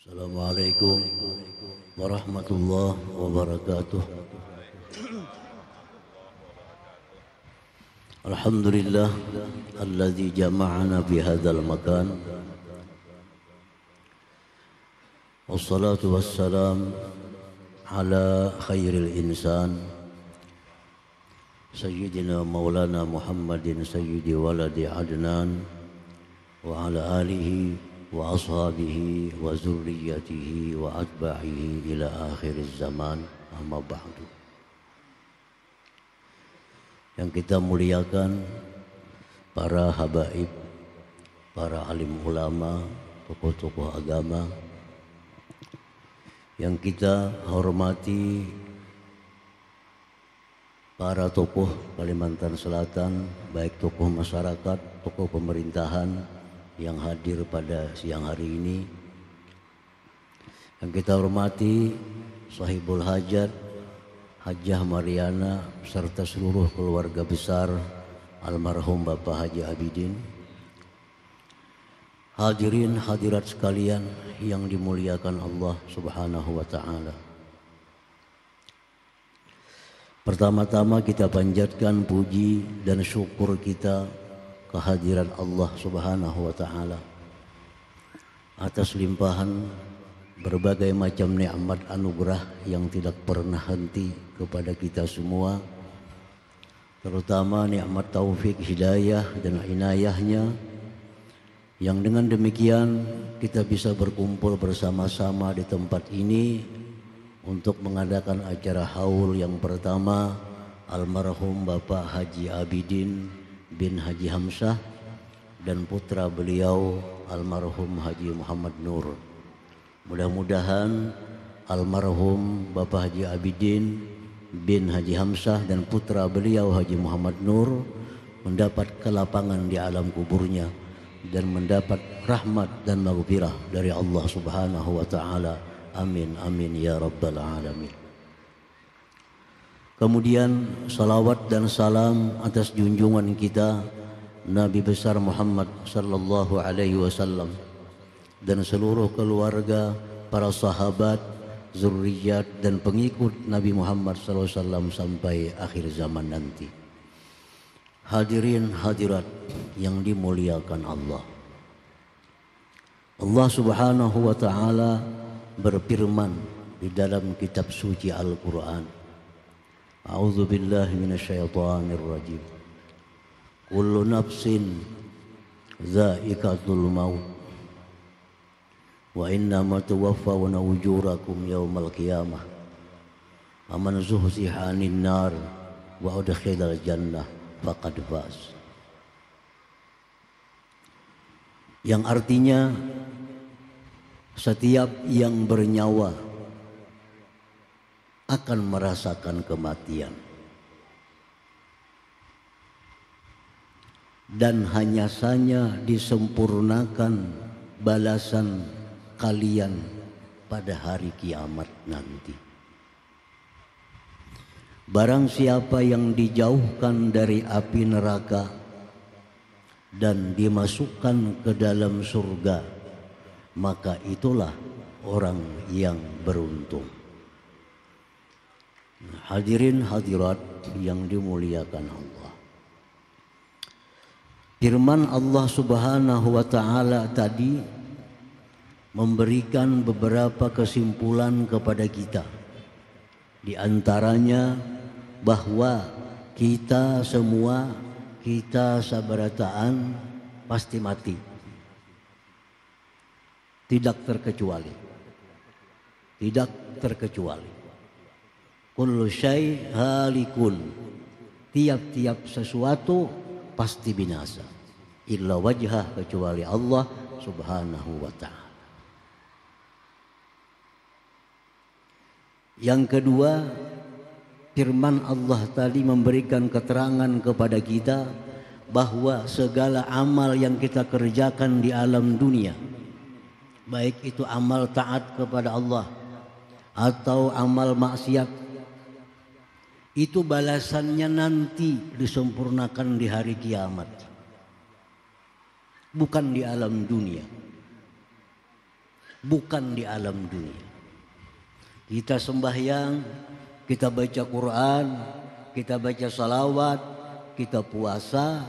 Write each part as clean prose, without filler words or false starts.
Assalamualaikum warahmatullahi wabarakatuh. Alhamdulillah alladzi jama'ana fi hadzal makan. Wassalatu wassalam ala khairil insan Sayyidina Maulana Muhammadin Sayyidi waladi Adnan wa ala alihi wa ashabihi wa zurriyatihi wa atba'ihi ila akhiriz zaman, amma ba'du. Yang kita muliakan para habaib, para alim ulama, tokoh-tokoh agama, yang kita hormati para tokoh Kalimantan Selatan, baik tokoh masyarakat, tokoh pemerintahan yang hadir pada siang hari ini. Yang kita hormati Sahibul Hajat Hajah Mariana serta seluruh keluarga besar almarhum Bapak Haji Abidin. Hadirin hadirat sekalian yang dimuliakan Allah Subhanahu wa taala. Pertama-tama kita panjatkan puji dan syukur kita kehadiran Allah Subhanahu wa taala atas limpahan berbagai macam nikmat anugerah yang tidak pernah henti kepada kita semua, terutama nikmat taufik, hidayah dan inayahnya, yang dengan demikian kita bisa berkumpul bersama-sama di tempat ini untuk mengadakan acara haul yang pertama almarhum Bapak Haji Abidin bin Haji Hamzah dan putra beliau almarhum Haji Muhammad Nur. Mudah-mudahan almarhum Bapak Haji Abidin bin Haji Hamzah dan putra beliau Haji Muhammad Nur mendapat kelapangan di alam kuburnya dan mendapat rahmat dan maghfirah dari Allah Subhanahu wa taala. Amin amin ya rabbal alamin. Kemudian salawat dan salam atas junjungan kita Nabi besar Muhammad sallallahu alaihi wasallam dan seluruh keluarga, para sahabat, zurriyat dan pengikut Nabi Muhammad sallallahu alaihi wasallam sampai akhir zaman nanti. Hadirin hadirat yang dimuliakan Allah. Allah Subhanahu wa taala berfirman di dalam kitab suci Al-Qur'an. A'udzu billahi minasyaitonir rajim. Kullu nafsin dha'iqatul maut wa innama tuwaffawna ujurakum yaumal qiyamah. Faman zuhziha 'anil nar wa udkhilal jannah faqad faz. Yang artinya setiap yang bernyawa akan merasakan kematian, dan hanya saja disempurnakan balasan kalian pada hari kiamat nanti. Barang siapa yang dijauhkan dari api neraka dan dimasukkan ke dalam surga, maka itulah orang yang beruntung. Hadirin hadirat yang dimuliakan Allah. Firman Allah Subhanahu wa taala tadi memberikan beberapa kesimpulan kepada kita. Di antaranya bahwa kita semua, kita sabarataan pasti mati. Tidak terkecuali. Tidak terkecuali. Kullu syai' halikun. Tiap-tiap sesuatu pasti binasa. Illa wajhah, kecuali Allah Subhanahu wa ta'ala. Yang kedua, firman Allah tadi memberikan keterangan kepada kita bahwa segala amal yang kita kerjakan di alam dunia, baik itu amal taat kepada Allah atau amal maksiat, itu balasannya nanti disempurnakan di hari kiamat. bukan di alam dunia. bukan di alam dunia. Kita sembahyang, kita baca Quran, kita baca salawat, kita puasa,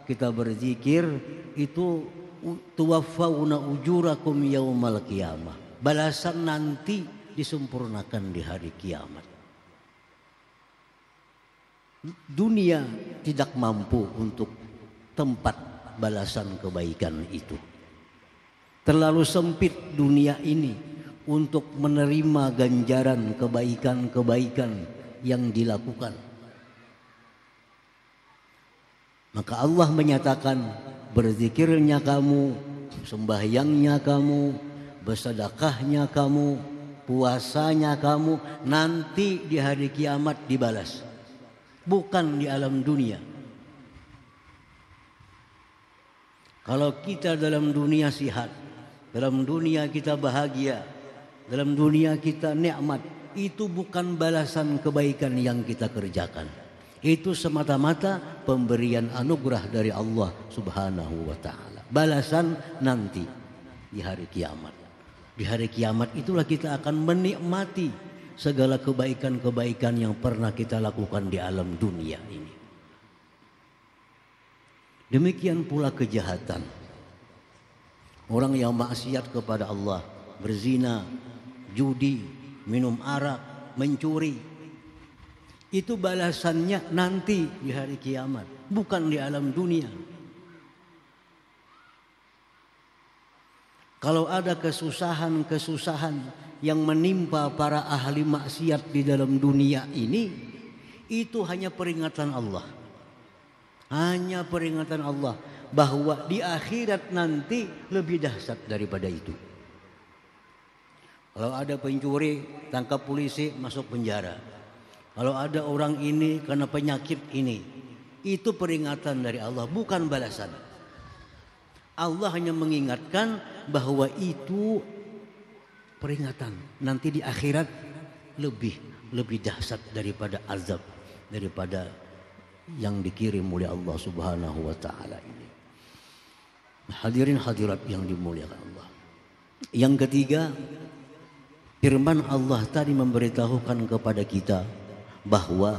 kita berzikir, itu tuwaffawna ujurakum yaumal qiyamah. Balasan nanti disempurnakan di hari kiamat. Dunia tidak mampu untuk tempat balasan kebaikan itu. Terlalu sempit dunia ini untuk menerima ganjaran kebaikan-kebaikan yang dilakukan. Maka Allah menyatakan, berzikirnya kamu, sembahyangnya kamu, bersedekahnya kamu, puasanya kamu, nanti di hari kiamat dibalas. Bukan di alam dunia. Kalau kita dalam dunia sihat, dalam dunia kita bahagia, dalam dunia kita nikmat, itu bukan balasan kebaikan yang kita kerjakan. Itu semata-mata pemberian anugerah dari Allah Subhanahu wa ta'ala. Balasan nanti di hari kiamat. Di hari kiamat itulah kita akan menikmati segala kebaikan-kebaikan yang pernah kita lakukan di alam dunia ini. Demikian pula kejahatan. Orang yang maksiat kepada Allah, berzina, judi, minum arak, mencuri, itu balasannya nanti di hari kiamat, bukan di alam dunia. Kalau ada kesusahan-kesusahan yang menimpa para ahli maksiat di dalam dunia ini, itu hanya peringatan Allah. Hanya peringatan Allah bahwa di akhirat nanti lebih dahsyat daripada itu. Kalau ada pencuri, tangkap polisi, masuk penjara. Kalau ada orang ini karena penyakit ini, itu peringatan dari Allah, bukan balasan. Allah hanya mengingatkan bahwa itu peringatan. Nanti di akhirat lebih dahsyat daripada azab, daripada yang dikirim oleh Allah Subhanahu wa ta'ala ini. Hadirin hadirat yang dimuliakan Allah. Yang ketiga, firman Allah tadi memberitahukan kepada kita bahwa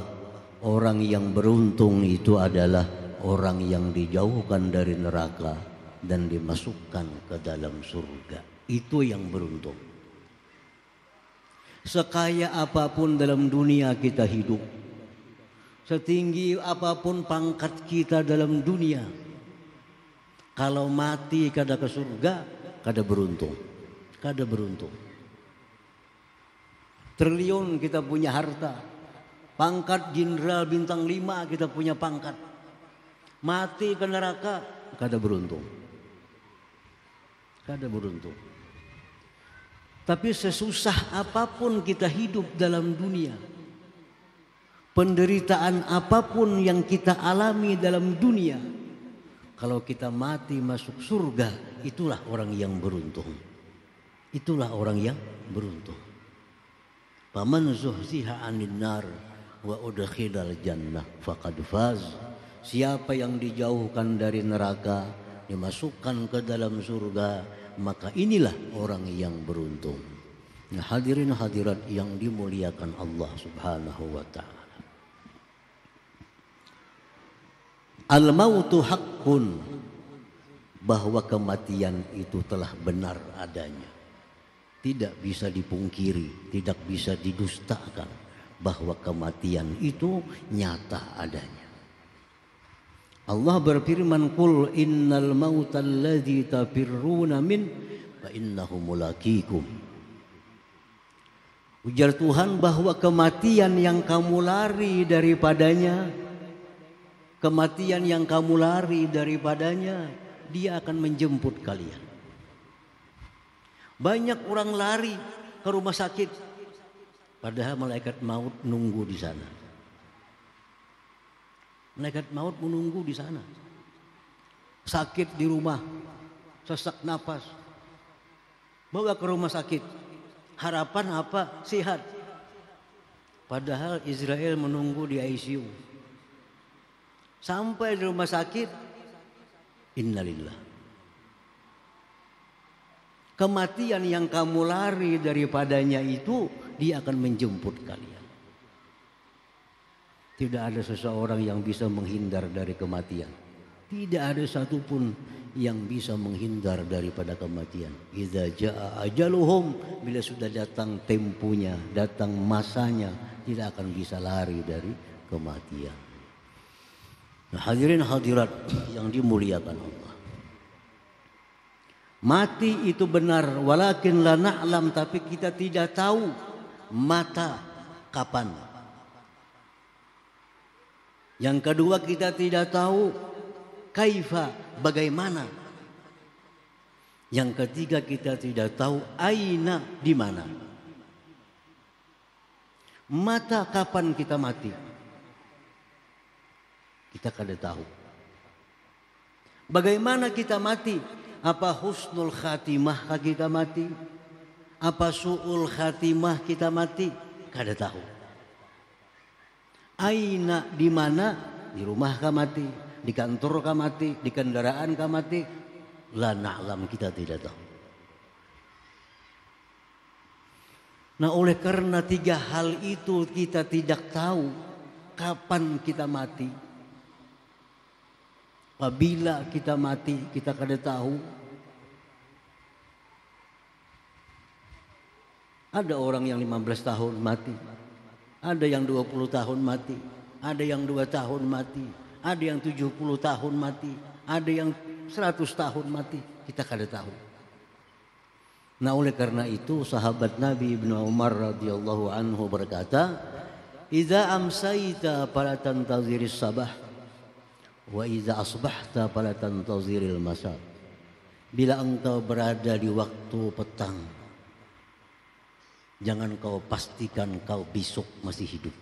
orang yang beruntung itu adalah orang yang dijauhkan dari neraka dan dimasukkan ke dalam surga. Itu yang beruntung. Sekaya apapun dalam dunia kita hidup, setinggi apapun pangkat kita dalam dunia, kalau mati kada ke surga, kada beruntung. Kada beruntung. Triliun kita punya harta, pangkat jenderal bintang 5 kita punya pangkat, mati ke neraka, kada beruntung. Kada beruntung. Tapi sesusah apapun kita hidup dalam dunia, penderitaan apapun yang kita alami dalam dunia, kalau kita mati masuk surga, itulah orang yang beruntung. Itulah orang yang beruntung. Faman zuhziha 'anil nar wa udkhilal jannah faqad faz. Siapa yang dijauhkan dari neraka, dimasukkan ke dalam surga, maka inilah orang yang beruntung. Nah, hadirin hadirat yang dimuliakan Allah Subhanahu wa ta'ala. Al-mautu haqqun, bahwa kematian itu telah benar adanya. Tidak bisa dipungkiri, tidak bisa didustakan bahwa kematian itu nyata adanya. Allah berfirman, "Qul innal mautal ladzi tafirruna min fa innahu mulaqikum." Ujar Tuhan bahwa kematian yang kamu lari daripadanya, kematian yang kamu lari daripadanya, dia akan menjemput kalian. Banyak orang lari ke rumah sakit, padahal malaikat maut nunggu di sana. Malaikat maut menunggu di sana. Sakit di rumah, sesak napas, bawa ke rumah sakit. Harapan apa? Sehat. Padahal Israel menunggu di ICU. Sampai di rumah sakit, innalillah. Kematian yang kamu lari daripadanya itu, dia akan menjemput kalian. Tidak ada seseorang yang bisa menghindar dari kematian. Tidak ada satupun yang bisa menghindar daripada kematian. Idza jaa ajaluhum, bila sudah datang tempunya, datang masanya, tidak akan bisa lari dari kematian. Nah, hadirin hadirat yang dimuliakan Allah. Mati itu benar, walakin la na'lam, tapi kita tidak tahu mata kapan. Yang kedua, kita tidak tahu kaifa, bagaimana. Yang ketiga, kita tidak tahu aina, di mana. Mata kapan kita mati, kita kada tahu. Bagaimana kita mati? Apa husnul khatimah kita mati? Apa su'ul khatimah kita mati? Kada tahu. Aina, di mana? Di rumah kah mati? Di kantor kah mati? Di kendaraan kah mati? La na'lam, kita tidak tahu. Nah, oleh karena tiga hal itu kita tidak tahu kapan kita mati. Apabila kita mati, kita kada tahu. Ada orang yang 15 tahun mati. Ada yang 20 tahun mati. Ada yang 2 tahun mati. Ada yang 70 tahun mati. Ada yang 100 tahun mati. Kita kada tahu. Nah, oleh karena itu sahabat Nabi Ibnu Umar radhiyallahu anhu berkata, "Idza amsayta fala tantaziris sabah. Wa iza asbahta fala tantaziril masa." Bila engkau berada di waktu petang, jangan kau pastikan kau besok masih hidup.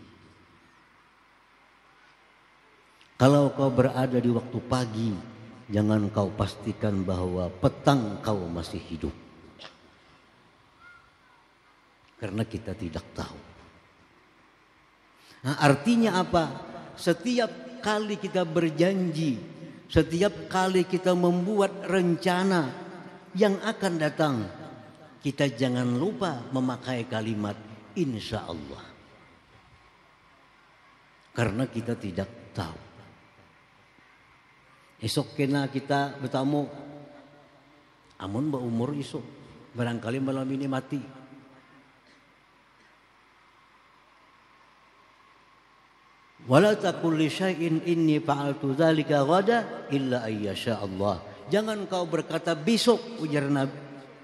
Kalau kau berada di waktu pagi, jangan kau pastikan bahwa petang kau masih hidup. Karena kita tidak tahu. Nah, artinya apa? Setiap kali kita berjanji, setiap kali kita membuat rencana yang akan datang, kita jangan lupa memakai kalimat insya Allah. Karena kita tidak tahu. Esok kena kita bertamu, amun berumur esok, barangkali malam ini mati. Wala taqul li syai'in inni fa'altu dzalika ghada illa ayyasha Allah. Jangan kau berkata besok, ujar Nabi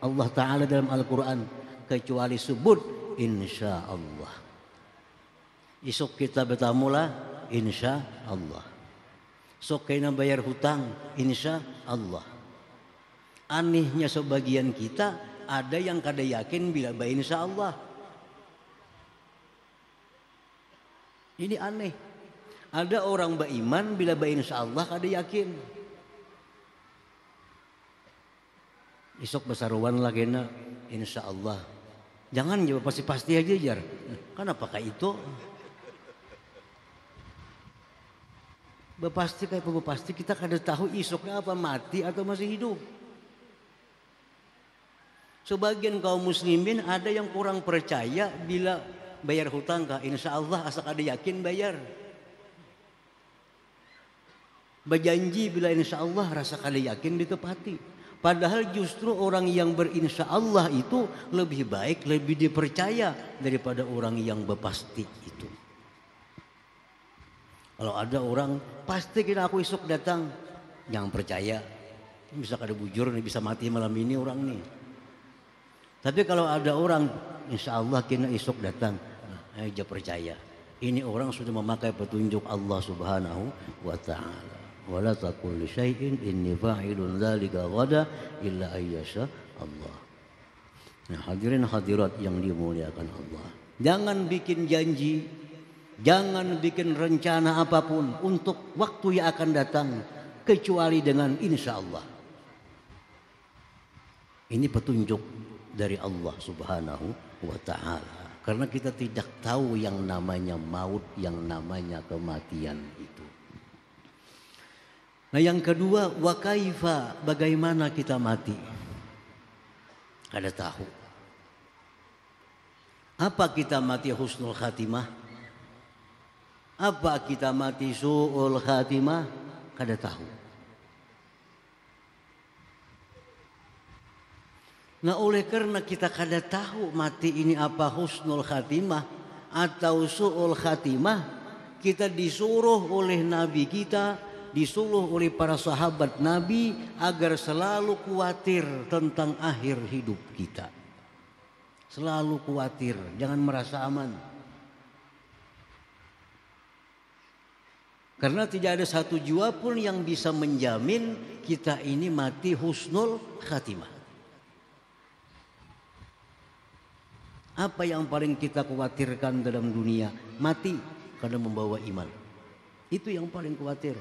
Allah Ta'ala dalam Al-Quran, kecuali sebut insya Allah. Esok kita bertamulah insya Allah. Esok kena bayar hutang insya Allah. Anehnya sebagian kita ada yang kada yakin bila bayar insya Allah. Ini aneh. Ada orang beriman bila insya Allah kada yakin. Esok besaruan lah kena insya Allah. Jangan jawab pasti-pasti aja jar. Kenapa kayak itu? Bepasti kayak bepasti kita kada tahu esoknya apa, mati atau masih hidup. Sebagian kaum muslimin ada yang kurang percaya bila bayar hutang kah insya Allah asa kada yakin bayar. Berjanji bila insya Allah rasa kada yakin ditepati. Padahal justru orang yang berinsya Allah itu lebih baik, lebih dipercaya daripada orang yang berpasti itu. Kalau ada orang pasti kira aku esok datang, jangan percaya. Bisa kada bujur, bisa mati malam ini orang nih. Tapi kalau ada orang insya Allah kena esok datang, aja percaya. Ini orang sudah memakai petunjuk Allah Subhanahu wa Ta'ala. Wala taqul li syai'in inni fa'ilun dzalika ghada illa ayyasha Allah. Nah, hadirin hadirat yang dimuliakan Allah. Jangan bikin janji, jangan bikin rencana apapun untuk waktu yang akan datang kecuali dengan insya Allah. Ini petunjuk dari Allah Subhanahu wa Ta'ala. Karena kita tidak tahu yang namanya maut, yang namanya kematian itu. Nah, yang kedua, wa kaifa, bagaimana kita mati? kada tahu. Apa kita mati husnul khatimah? Apa kita mati su'ul khatimah? Kada tahu. Nah oleh karena kita kada tahu mati ini apa husnul khatimah atau su'ul khatimah, kita disuruh oleh Nabi kita, disuruh oleh para sahabat Nabi agar selalu khawatir tentang akhir hidup kita. Selalu khawatir, jangan merasa aman. Karena tidak ada satu jiwa pun yang bisa menjamin kita ini mati husnul khatimah. Apa yang paling kita khawatirkan dalam dunia? Mati karena membawa iman. Itu yang paling khawatir.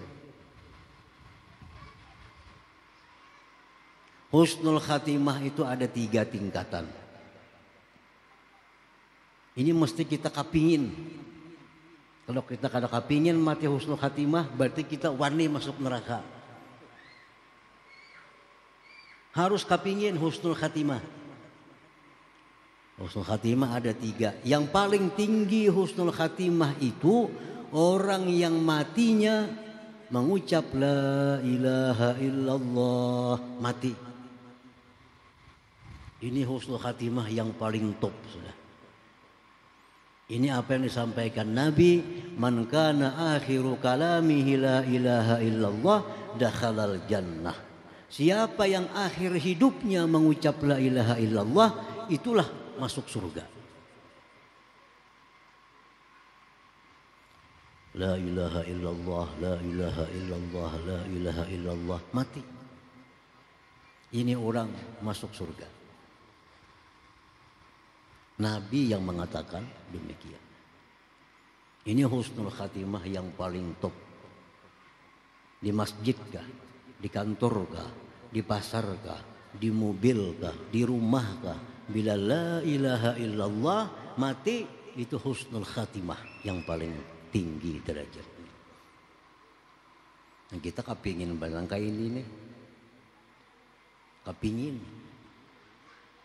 Husnul khatimah itu ada 3 tingkatan. Ini mesti kita kapingin. Kalau kita kada kapingin mati husnul khatimah, berarti kita wani masuk neraka. Harus kapingin husnul khatimah. Husnul khatimah ada 3. Yang paling tinggi husnul khatimah itu orang yang matinya mengucap la ilaha illallah, mati. Ini husnul khatimah yang paling top sudah. Ini apa yang disampaikan Nabi, man kana akhiru kalamihi la ilaha illallah dakhalal jannah. Siapa yang akhir hidupnya mengucap la ilaha illallah, itulah masuk surga. La ilaha illallah, la ilaha illallah, la ilaha illallah, mati. Ini orang masuk surga. Nabi yang mengatakan demikian. Ini husnul khatimah yang paling top. Di masjid kah, di kantor kah, di pasar kah, di mobil kah, di rumah kah, bila la ilaha illallah mati, itu husnul khatimah yang paling tinggi derajatnya. Nah, kita kepingin barangkali ini nih. Kepingin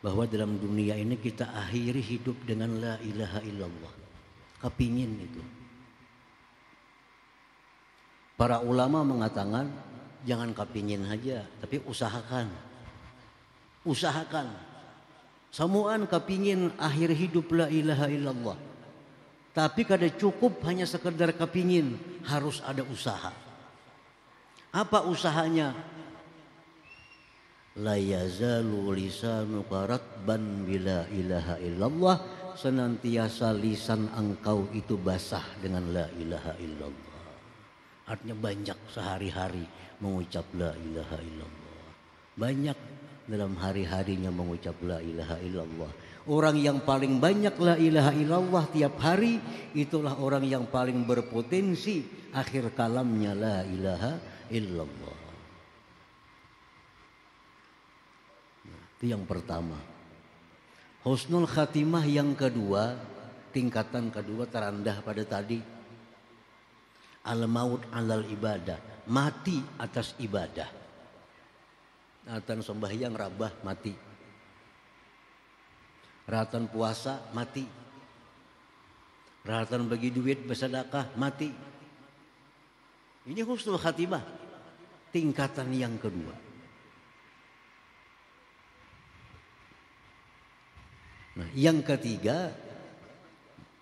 bahwa dalam dunia ini kita akhiri hidup dengan la ilaha illallah. Kepingin itu. Para ulama mengatakan jangan kepingin aja, tapi usahakan. Usahakan. Samuan kepingin akhir hidup la ilaha illallah. Tapi kada cukup hanya sekedar kepingin, harus ada usaha. Apa usahanya? La yazalu lisanuka ratban bila ilaha illallah, senantiasa lisan engkau itu basah dengan la ilaha illallah. Artinya banyak sehari-hari mengucap la ilaha illallah. Banyak dalam hari-harinya mengucap la ilaha illallah. Orang yang paling banyak la ilaha illallah tiap hari, itulah orang yang paling berpotensi akhir kalamnya la ilaha illallah. Itu yang pertama. Husnul khatimah yang kedua, tingkatan kedua terendah pada tadi. Al-maut alal ibadah, mati atas ibadah. Ratan sembahyang rabah mati. Ratan puasa mati. Ratan bagi duit bersedekah mati. Ini husnul khatimah, tingkatan yang kedua. Nah, yang ketiga,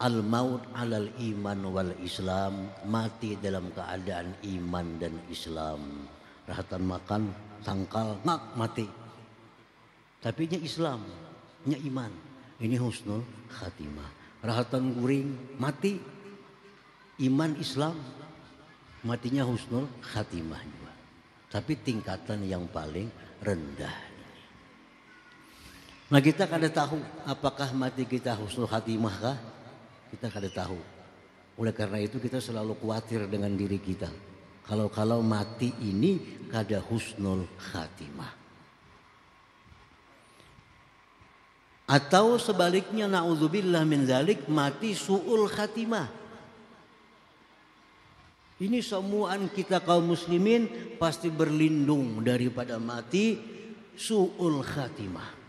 al-maut alal iman wal islam, mati dalam keadaan iman dan Islam. Rahatan makan, tangkal, ngak mati. Tapi nya Islam, nya iman. Ini husnul khatimah. Rahatan guring, mati. Iman Islam, matinya husnul khatimah juga. Tapi tingkatan yang paling rendah. Nah kita kada tahu apakah mati kita husnul khatimah kah? Kita kada tahu. Oleh karena itu kita selalu khawatir dengan diri kita. Kalau mati ini kada husnul khatimah. Atau sebaliknya na'udzubillah min dzalik, mati su'ul khatimah. Ini semuaan kita kaum muslimin pasti berlindung daripada mati su'ul khatimah.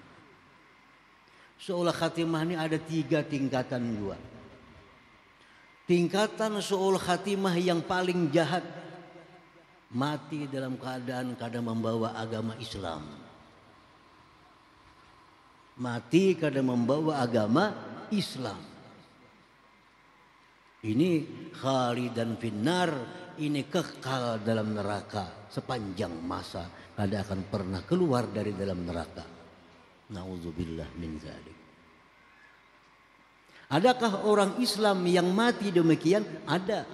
Su'ul khatimah ini ada 3 tingkatan juga. Tingkatan su'ul khatimah yang paling jahat, mati dalam keadaan membawa agama Islam. Mati karena membawa agama Islam. Ini khalidan finnar, ini kekal dalam neraka sepanjang masa, tidak akan pernah keluar dari dalam neraka. Nauzubillah min dzalik. Adakah orang Islam yang mati demikian? Ada.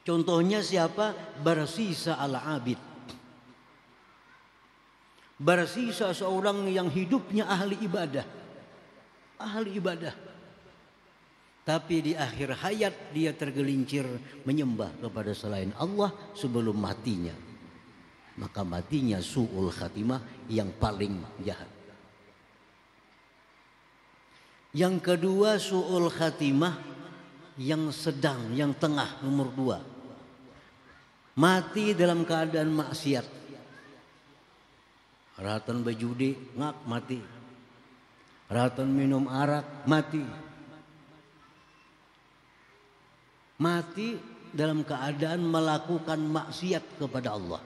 Contohnya siapa? Barsisa al-Abid. Barsisa seorang yang hidupnya ahli ibadah. Ahli ibadah. Tapi di akhir hayat dia tergelincir menyembah kepada selain Allah sebelum matinya. Maka matinya su'ul khatimah yang paling jahat. Yang kedua su'ul khatimah yang sedang, yang tengah, nomor 2. Mati dalam keadaan maksiat. Ratan berjudi, mati. Ratan minum arak, mati. Mati dalam keadaan melakukan maksiat kepada Allah.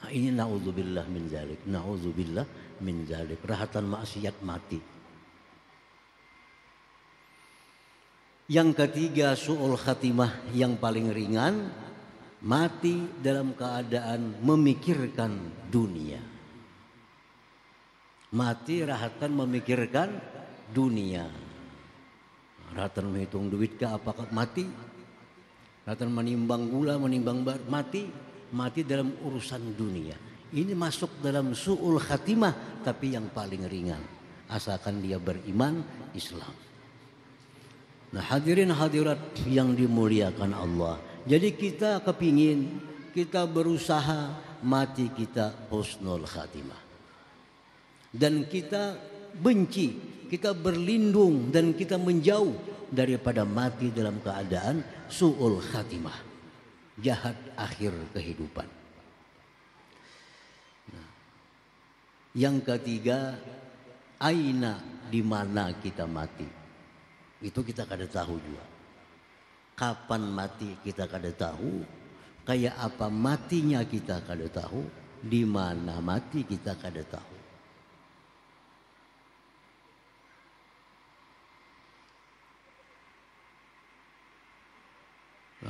Nah, ini na'udzubillah min dzalik. Na'udzubillah min dzalik. Rahatan maksiat mati. Yang ketiga su'ul khatimah yang paling ringan, mati dalam keadaan memikirkan dunia. Mati rahatan memikirkan dunia. Rahatan menghitung duit ke apakah mati? Rahatan menimbang gula, menimbang bar, mati. Mati dalam urusan dunia. Ini masuk dalam su'ul khatimah tapi yang paling ringan. Asalkan dia beriman Islam. Nah, hadirin hadirat yang dimuliakan Allah. Jadi kita kepingin, kita berusaha mati kita husnul khatimah. Dan kita benci, kita berlindung dan kita menjauh daripada mati dalam keadaan su'ul khatimah. Jahat akhir kehidupan. Nah, yang ketiga, aina, di mana kita mati. Itu kita kada tahu juga. Kapan mati kita kada tahu. Kayak apa matinya kita kada tahu. Di mana mati kita kada tahu.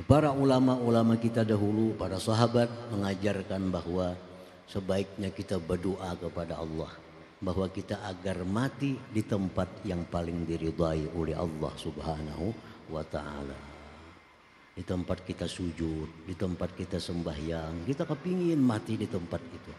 Para ulama-ulama kita dahulu, para sahabat mengajarkan bahwa sebaiknya kita berdoa kepada Allah. Bahwa kita agar mati di tempat yang paling diridhai oleh Allah subhanahu wa ta'ala. Di tempat kita sujud, di tempat kita sembahyang. Kita kepingin mati di tempat itu.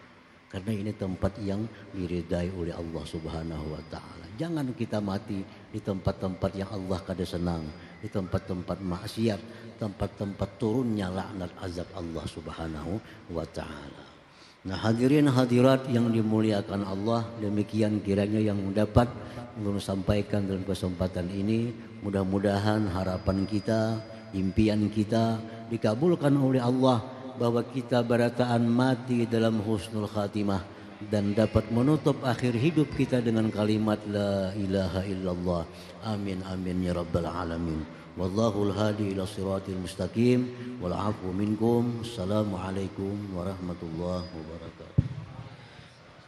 Karena ini tempat yang diridhai oleh Allah subhanahu wa ta'ala. Jangan kita mati di tempat-tempat yang Allah kada senang. Di tempat-tempat maksiat, tempat-tempat turunnya laknat azab Allah subhanahu wa ta'ala. Nah, hadirin hadirat yang dimuliakan Allah, demikian kiranya yang dapat sampaikan dalam kesempatan ini. Mudah-mudahan harapan kita, impian kita dikabulkan oleh Allah, bahwa kita berataan mati dalam husnul khatimah dan dapat menutup akhir hidup kita dengan kalimat la ilaha illallah. Amin amin ya rabbal alamin. Wallahul hadi ila siratil mustaqim wal afu minkum. Assalamualaikum warahmatullahi wabarakatuh.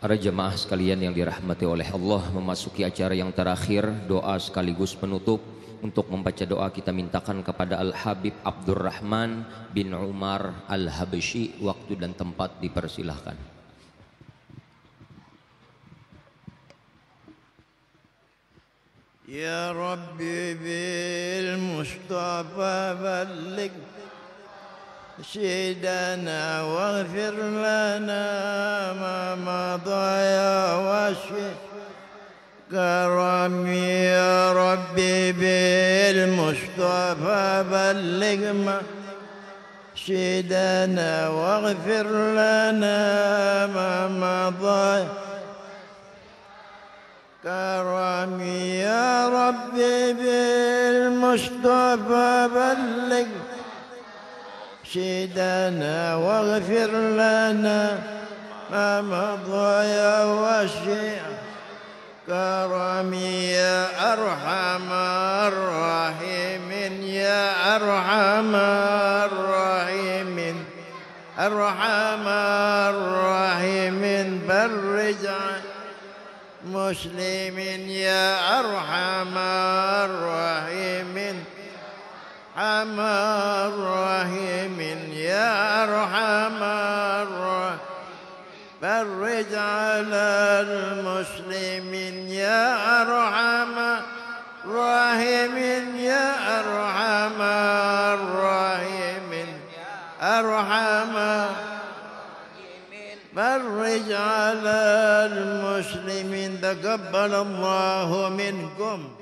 Para jemaah sekalian yang dirahmati oleh Allah, memasuki acara yang terakhir, doa sekaligus penutup. Untuk membaca doa kita mintakan kepada Al-Habib Abdurrahman bin Umar Al-Habsyi. Waktu dan tempat dipersilahkan. Ya Rabbi bil Mustafa balligh سيدنا واغفر لنا ما مضى واشف كرمي يا ربي بالمصطفى بلغ سيدنا واغفر لنا ما مضى كرمي يا ربي بالمصطفى بلغ سيدنا واغفر لنا ما مضى يا وشيع كرمي يا أرحم الراحمين يا أرحم الراحمين أرحم الراحمين فرج عن مسلمين يا أرحم الراحمين أرحم الراحمين يا أرحم الراحمين فرج على المسلمين يا أرحم الراحمين يا أرحم الراحمين أرحم فرج على المسلمين تقبل الله منكم